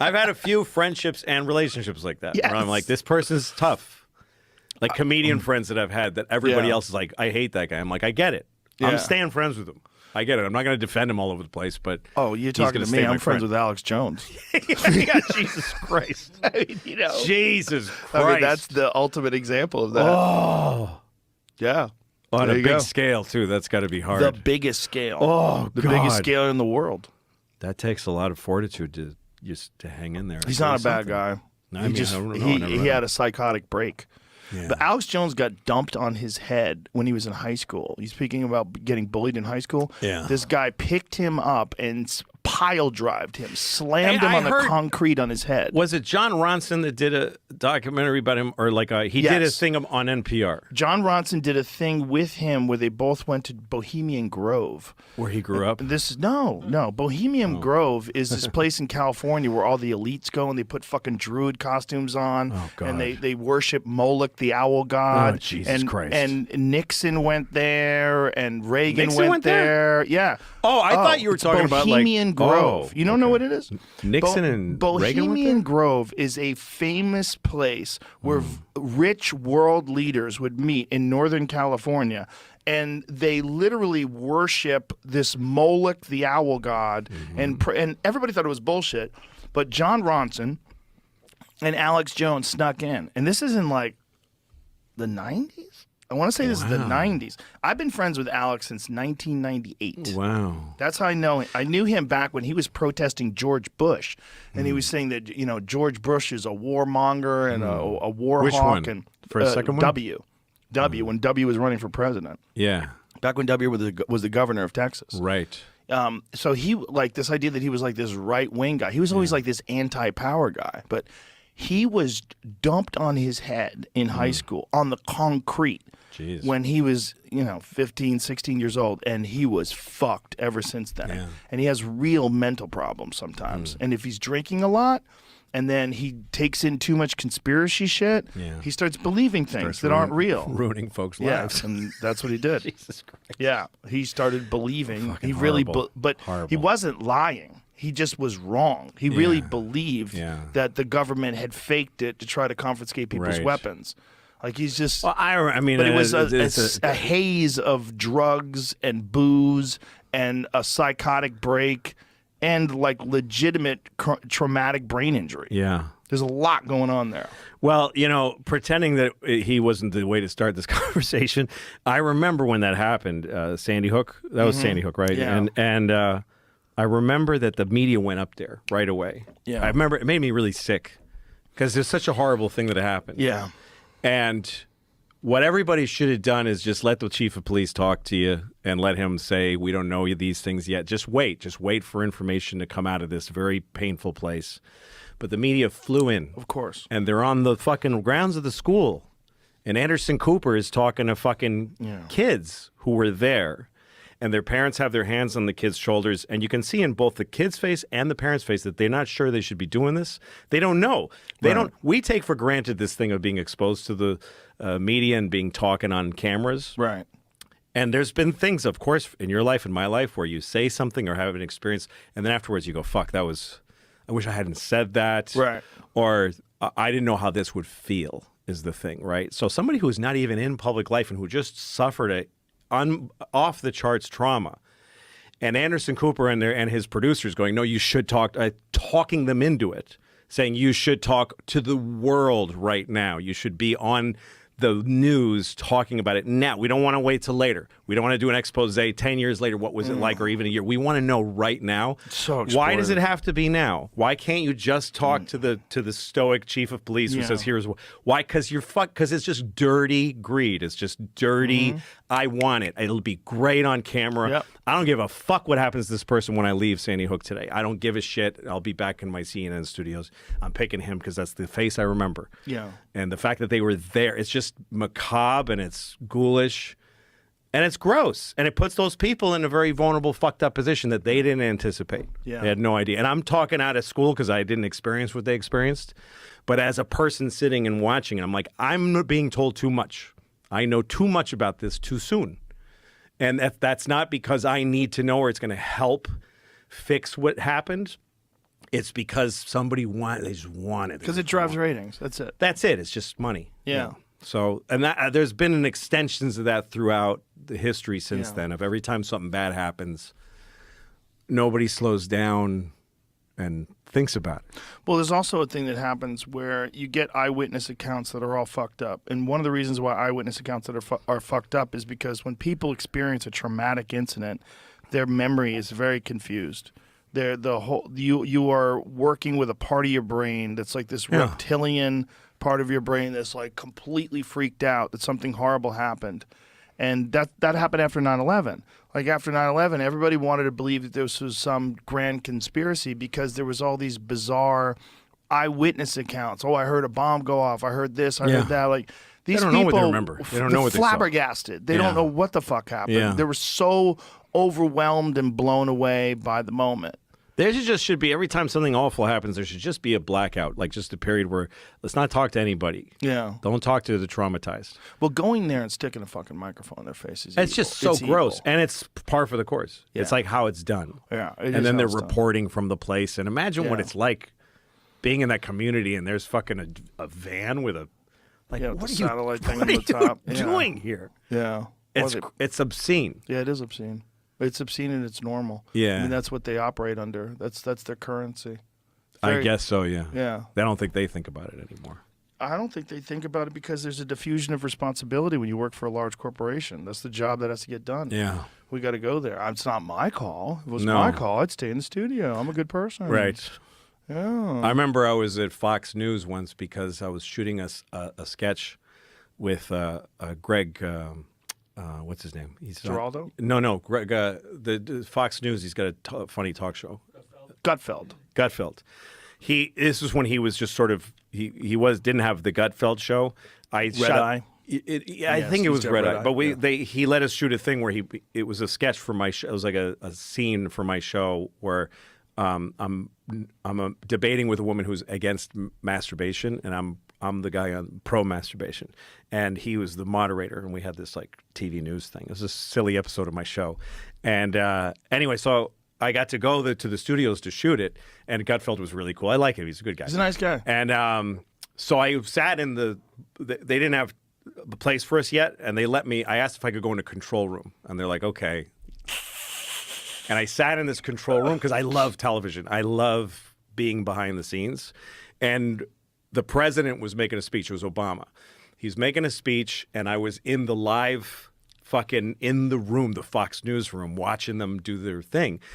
I've had a few friendships and relationships like that. Yes. Where I'm like, this person's tough. Like comedian friends that I've had that everybody Yeah. else is like, I hate that guy. I'm like, I get it. Yeah. I'm staying friends with him. I get it. I'm not going to defend him all over the place, but Oh, you're he's talking gonna to stay me. my I'm friends friend. with Alex Jones. Yeah, Jesus Christ. I mean, you know. Jesus Christ. I mean, that's the ultimate example of that. Oh. Yeah. On There a you big go. scale, too. That's got to be hard. The biggest scale. Oh, the God. biggest scale in the world. That takes a lot of fortitude to just to hang in there. He's Do not a bad something. guy. I mean, I don't know. I never he met had him. a psychotic break. Yeah. But Alex Jones got dumped on his head when he was in high school. He's speaking about getting bullied in high school. Yeah. This guy picked him up and pile drived him, slammed Hey, him I on the heard- concrete on his head. Was it John Ronson that did a documentary about him, or like he did a Yes. thing on NPR John Ronson did a thing with him where they both went to Bohemian Grove. where he grew up? This no. Bohemian Grove is this place in California where all the elites go and they put fucking druid costumes on, Oh, God. and they worship Moloch, the owl god. Oh, Jesus and, Christ. And Nixon went there, and Reagan Nixon went there? Yeah. Oh, I thought you were it's talking about, like- Bohemian Grove. Oh, You don't know what it is? Nixon and Reagan went Bohemian there? Grove is a famous place where rich world leaders would meet in Northern California, and they literally worship this Moloch, the owl god, and everybody thought it was bullshit. But John Ronson and Alex Jones snuck in, and this is in like the 90s. I want to say this is the 90s. I've been friends with Alex since 1998. Wow. That's how I know him. I knew him back when he was protesting George Bush, and he was saying that George Bush is a warmonger and a war Which hawk. one? And For a second one? W, when W was running for president. Yeah. Back when W was the governor of Texas. Right. So he like this idea that he was like this right wing guy. He was always like this anti-power guy, but he was dumped on his head in high school on the concrete. Jeez. When he was, 15, 16 years old, and he was fucked ever since then. Yeah. And he has real mental problems sometimes. And if he's drinking a lot, and then he takes in too much conspiracy shit, Yeah. he starts believing things that aren't real. Ruining folks' Yeah, lives. and that's what he did. Jesus Christ. Yeah, he started believing. Fucking He really, horrible. but he Horrible. wasn't lying. He just was wrong. He really Yeah. believed Yeah. that the government had faked it to try to confiscate people's Right. weapons. Like he's just. Well, I mean, But it was it's a haze of drugs and booze and a psychotic break and like legitimate traumatic brain injury. yeah. There's a lot going on there. Well, pretending that he wasn't the way to start this conversation, I remember when that happened, Sandy Hook. That was Sandy Hook, right? Yeah. And I remember that the media went up there right away. Yeah. I remember it made me really sick because there's such a horrible thing that happened. Yeah. And what everybody should have done is just let the chief of police talk to you and let him say, we don't know these things yet. Just wait for information to come out of this very painful place. But the media flew in. Of course. And they're on the fucking grounds of the school. And Anderson Cooper is talking to fucking kids who were there. And their parents have their hands on the kids' shoulders. And you can see in both the kids' face and the parents' face that they're not sure they should be doing this. They don't know. They don't. We take for granted this thing of being exposed to the media and being talking on cameras. Right. And there's been things, of course, in your life and my life where you say something or have an experience. And then afterwards you go, fuck, I wish I hadn't said that. Right. Or I didn't know how this would feel is the thing, right? So somebody who's not even in public life and who just suffered a off the charts trauma, and Anderson Cooper and his producers going, no, you should talk, talking them into it, saying you should talk to the world right now. You should be on the news talking about it now. We don't want to wait till later. We don't want to do an expose 10 years later. What was it like, or even a year? We want to know right now. So why does it exploitive. have to be now? Why can't you just talk to the stoic chief of police who says, "Here's why"? Because because it's just dirty greed. It's just dirty. I want it. It'll be great on camera. Yep. I don't give a fuck what happens to this person when I leave Sandy Hook today. I don't give a shit. I'll be back in my CNN studios. I'm picking him because that's the face I remember. Yeah. And the fact that they were there, it's just macabre and it's ghoulish and it's gross. And it puts those people in a very vulnerable, fucked up position that they didn't anticipate. Yeah. They had no idea. And I'm talking out of school because I didn't experience what they experienced. But as a person sitting and watching, I'm like, I'm being told too much. I know too much about this too soon. And that's not because I need to know or it's going to help fix what happened. It's because somebody they just wanted it. Because it drives ratings. That's it. That's it. It's just money. Yeah. So, and that there's been an extensions of that throughout the history since then. Of every time something bad happens, nobody slows down and thinks about it. Well, there's also a thing that happens where you get eyewitness accounts that are all fucked up. And one of the reasons why eyewitness accounts that are fucked up is because when people experience a traumatic incident, their memory is very confused. You are working with a part of your brain that's like this reptilian part of your brain that's like completely freaked out that something horrible happened. And that happened after 9/11. Like after 9/11, everybody wanted to believe that this was some grand conspiracy because there was all these bizarre eyewitness accounts. Oh, I heard a bomb go off. I heard this. I heard that. Like these don't people, know what they remember. They don't know what they saw. Flabbergasted. They don't know what the fuck happened. Yeah. They were so overwhelmed and blown away by the moment. There should be, every time something awful happens, there should just be a blackout, like just a period where let's not talk to anybody. Yeah. Don't talk to the traumatized. Well, going there and sticking a fucking microphone in their faces. It's just so gross. And it's par for the course. Yeah. It's like how it's done. Yeah. And then they're reporting from the place. And imagine what it's like being in that community and there's fucking a van with a, like, with what the satellite thing what on the top. What are you doing here? Yeah. It's obscene. Yeah, it is obscene. It's obscene and it's normal. Yeah. I mean, that's what they operate under. That's their currency. I guess so, yeah. Yeah. I don't think they think about it anymore. I don't think they think about it because there's a diffusion of responsibility when you work for a large corporation. That's the job that has to get done. Yeah. We got to go there. It's not my call. If it was my call, I'd stay in the studio. I'm a good person. Right. Yeah. I remember I was at Fox News once because I was shooting a sketch with Greg... what's his name? He's Giraldo? No, Greg. The Fox News. He's got a funny talk show. Gutfeld. This was when he was just sort of he didn't have the Gutfeld show. Red Eye. I think it was Red Eye. But he let us shoot a thing where it was a sketch for my show. It was like a scene for my show where I'm debating with a woman who's against masturbation, and I'm the guy on pro masturbation, and he was the moderator, and we had this like TV news thing. It was a silly episode of my show, and anyway, so I got to go to the studios to shoot it, and Gutfeld was really cool. I like him; he's a good guy. He's a nice guy. And so I sat in they didn't have the place for us yet, and they let me. I asked if I could go in a control room, and they're like, okay. And I sat in this control room because I love television. I love being behind the scenes, and the president was making a speech. It was Obama. He's making a speech, and I was in the live fucking in the room, the Fox News room, watching them do their thing.